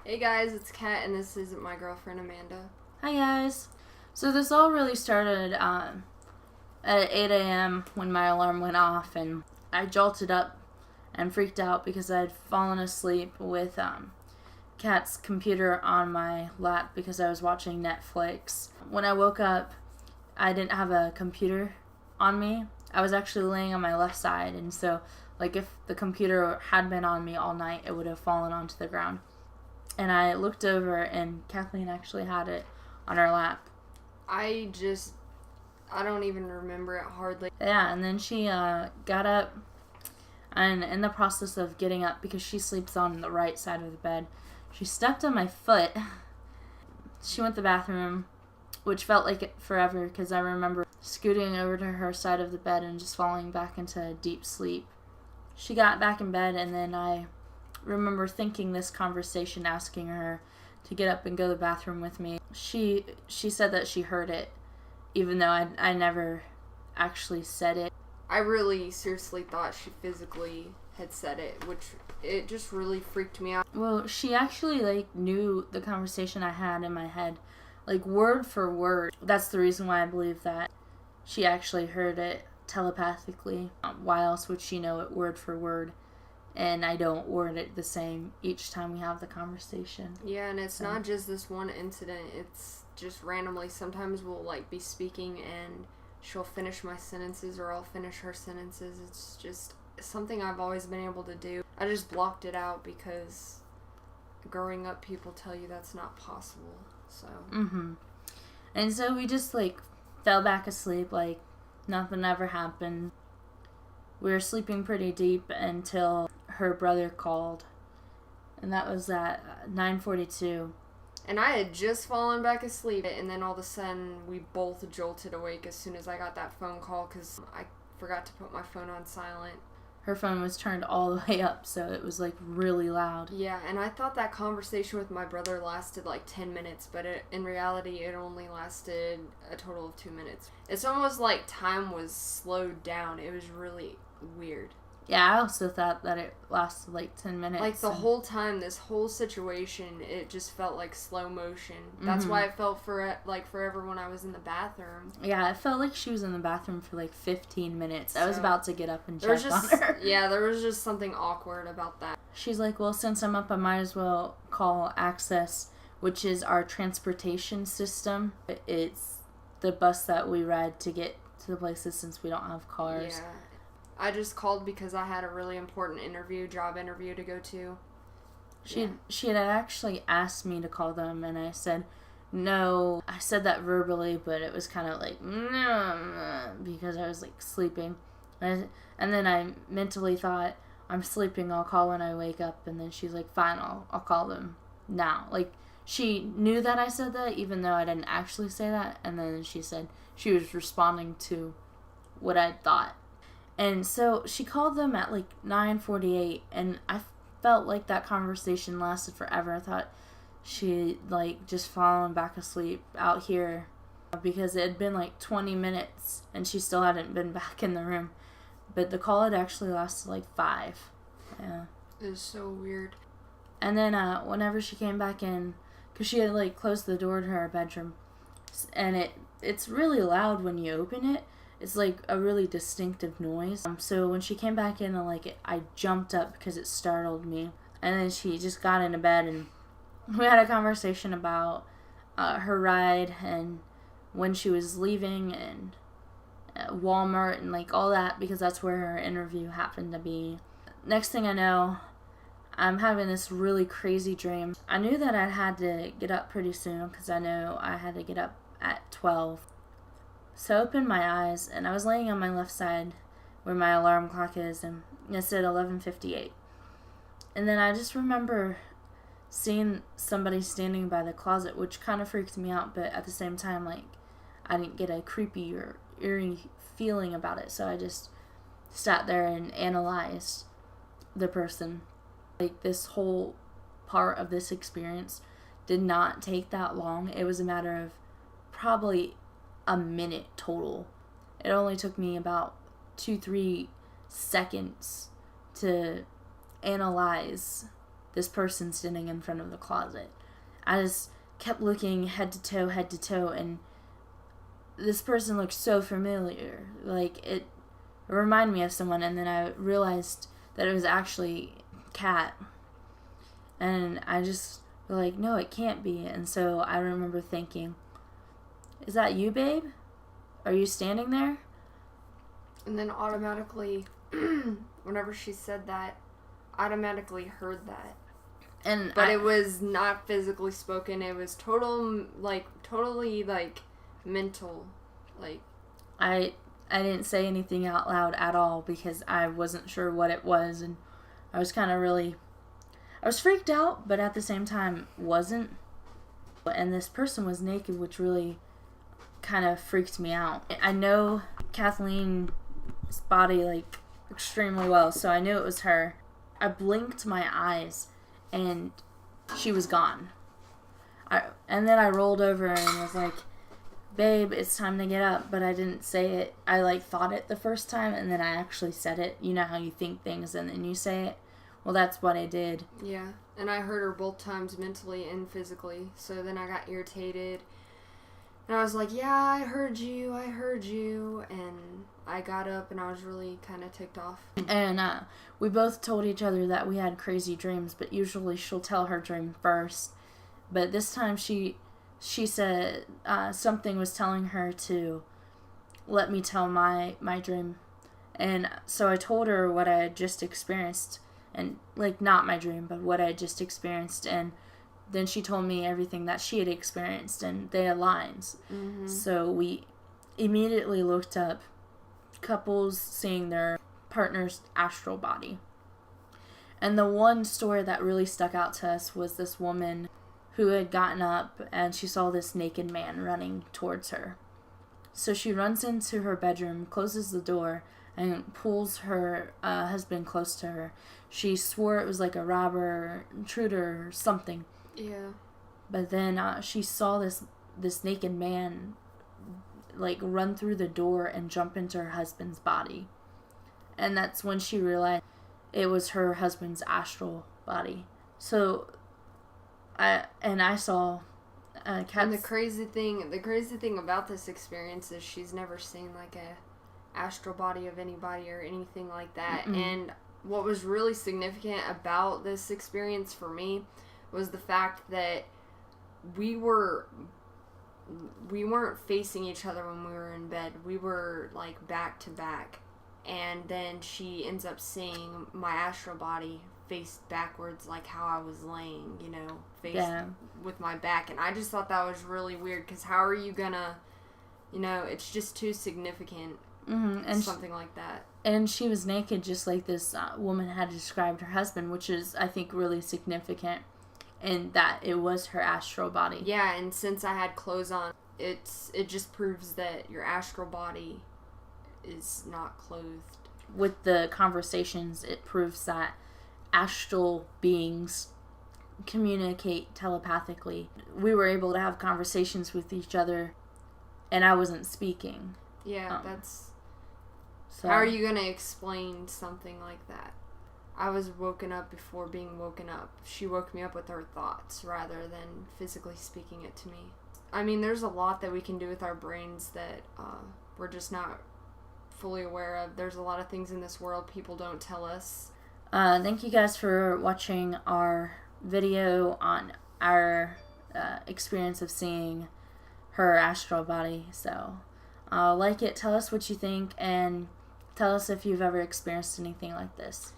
Hey guys, it's Kat, and this is my girlfriend Amanda. Hi guys. So this all really started at 8 a.m. when my alarm went off, and I jolted up and freaked out because I had fallen asleep with Kat's computer on my lap because I was watching Netflix. When I woke up, I didn't have a computer on me. I was actually laying on my left side, and so if the computer had been on me all night, it would have fallen onto the ground. And I looked over, and Kathleen actually had it on her lap. I don't even remember it hardly. Yeah, and then she got up, and in the process of getting up, because she sleeps on the right side of the bed, she stepped on my foot. She went to the bathroom, which felt like it forever, because I remember scooting over to her side of the bed and just falling back into deep sleep. She got back in bed, and then I remember thinking this conversation, asking her to get up and go to the bathroom with me. She said that she heard it, even though I never actually said it. I really seriously thought she physically had said it, which it just really freaked me out. Well, she actually knew the conversation I had in my head, word for word. That's the reason why I believe that she actually heard it telepathically. Why else would she know it word for word? And I don't word it the same each time we have the conversation. Yeah, and it's not just this one incident. It's just randomly. Sometimes we'll be speaking and she'll finish my sentences or I'll finish her sentences. It's just something I've always been able to do. I just blocked it out because growing up people tell you that's not possible. So. And so we just fell back asleep nothing ever happened. We were sleeping pretty deep until her brother called, and that was at 9:42. And I had just fallen back asleep, and then all of a sudden we both jolted awake as soon as I got that phone call because I forgot to put my phone on silent. Her phone was turned all the way up, so it was really loud. Yeah, and I thought that conversation with my brother lasted 10 minutes, but in reality it only lasted a total of 2 minutes. It's almost like time was slowed down. It was really weird. Yeah, I also thought that it lasted 10 minutes. The whole time, this whole situation, it just felt like slow motion. That's why it felt forever when I was in the bathroom. Yeah, it felt like she was in the bathroom for 15 minutes. I was about to get up and check on her. Yeah, there was just something awkward about that. She's like, well, since I'm up, I might as well call Access, which is our transportation system. It's the bus that we ride to get to the places since we don't have cars. Yeah. I just called because I had a really important job interview to go to. She had actually asked me to call them, and I said no. I said that verbally, but it was kind of because I was sleeping. And then I mentally thought, I'm sleeping, I'll call when I wake up. And then she's like, fine, I'll call them now. She knew that I said that, even though I didn't actually say that. And then she said she was responding to what I thought. And so she called them at 9:48, and I felt like that conversation lasted forever. I thought she just fallen back asleep out here because it had been 20 minutes and she still hadn't been back in the room. But the call had actually lasted 5. Yeah. It was so weird. And then whenever she came back in, because she had closed the door to her bedroom, and it's really loud when you open it. It's a really distinctive noise. So when she came back in, I jumped up because it startled me. And then she just got into bed, and we had a conversation about her ride and when she was leaving and Walmart and all that, because that's where her interview happened to be. Next thing I know, I'm having this really crazy dream. I knew that I had to get up pretty soon because I know I had to get up at 12. So I opened my eyes, and I was laying on my left side where my alarm clock is, and it said 11:58. And then I just remember seeing somebody standing by the closet, which kind of freaked me out, but at the same time, I didn't get a creepy or eerie feeling about it, so I just sat there and analyzed the person. This whole part of this experience did not take that long. It was a matter of probably a minute total. It only took me about 2-3 seconds to analyze this person standing in front of the closet. I just kept looking head to toe, and this person looked so familiar. Like, it reminded me of someone, and then I realized that it was actually Kat. And I just was like, no, it can't be. And so I remember thinking, is that you, babe? Are you standing there? And then automatically, whenever she said that, I automatically heard that. But it was not physically spoken. It was totally mental. Like, I didn't say anything out loud at all because I wasn't sure what it was, and I was I was freaked out, but at the same time wasn't. And this person was naked, which really kind of freaked me out. I know Kathleen's body extremely well, so I knew it was her. I blinked my eyes, and she was gone. And then I rolled over and was like, babe, it's time to get up. But I didn't say it. I thought it the first time, and then I actually said it. You know how you think things and then you say it? Well, that's what I did. Yeah, and I heard her both times mentally and physically. So then I got irritated. And I was like, yeah, I heard you. And I got up and I was really kind of ticked off. And we both told each other that we had crazy dreams, but usually she'll tell her dream first. But this time she said something was telling her to let me tell my dream. And so I told her what I had just experienced. And, not my dream, but what I had just experienced. And then she told me everything that she had experienced, and they aligns. Mm-hmm. So we immediately looked up couples seeing their partner's astral body. And the one story that really stuck out to us was this woman who had gotten up, and she saw this naked man running towards her. So she runs into her bedroom, closes the door, and pulls her husband close to her. She swore it was like a robber, intruder, or something. Yeah. But then she saw this naked man run through the door and jump into her husband's body. And that's when she realized it was her husband's astral body. So I saw Kat's... And the crazy thing about this experience is she's never seen a astral body of anybody or anything like that. Mm-mm. And what was really significant about this experience for me was the fact that we weren't facing each other when we were in bed. We were back to back, and then she ends up seeing my astral body faced backwards, like how I was laying, faced with my back. And I just thought that was really weird, because how are you gonna, it's just too significant. Mm-hmm. And something like that. And she was naked, just like this woman had described her husband, which is, I think, really significant, and that it was her astral body. Yeah, and since I had clothes on, it just proves that your astral body is not clothed. With the conversations, it proves that astral beings communicate telepathically. We were able to have conversations with each other, and I wasn't speaking. Yeah, that's... So. How are you going to explain something like that? I was woken up before being woken up. She woke me up with her thoughts rather than physically speaking it to me. I mean, there's a lot that we can do with our brains that we're just not fully aware of. There's a lot of things in this world people don't tell us. Thank you guys for watching our video on our experience of seeing her astral body. So, like it, tell us what you think, and tell us if you've ever experienced anything like this.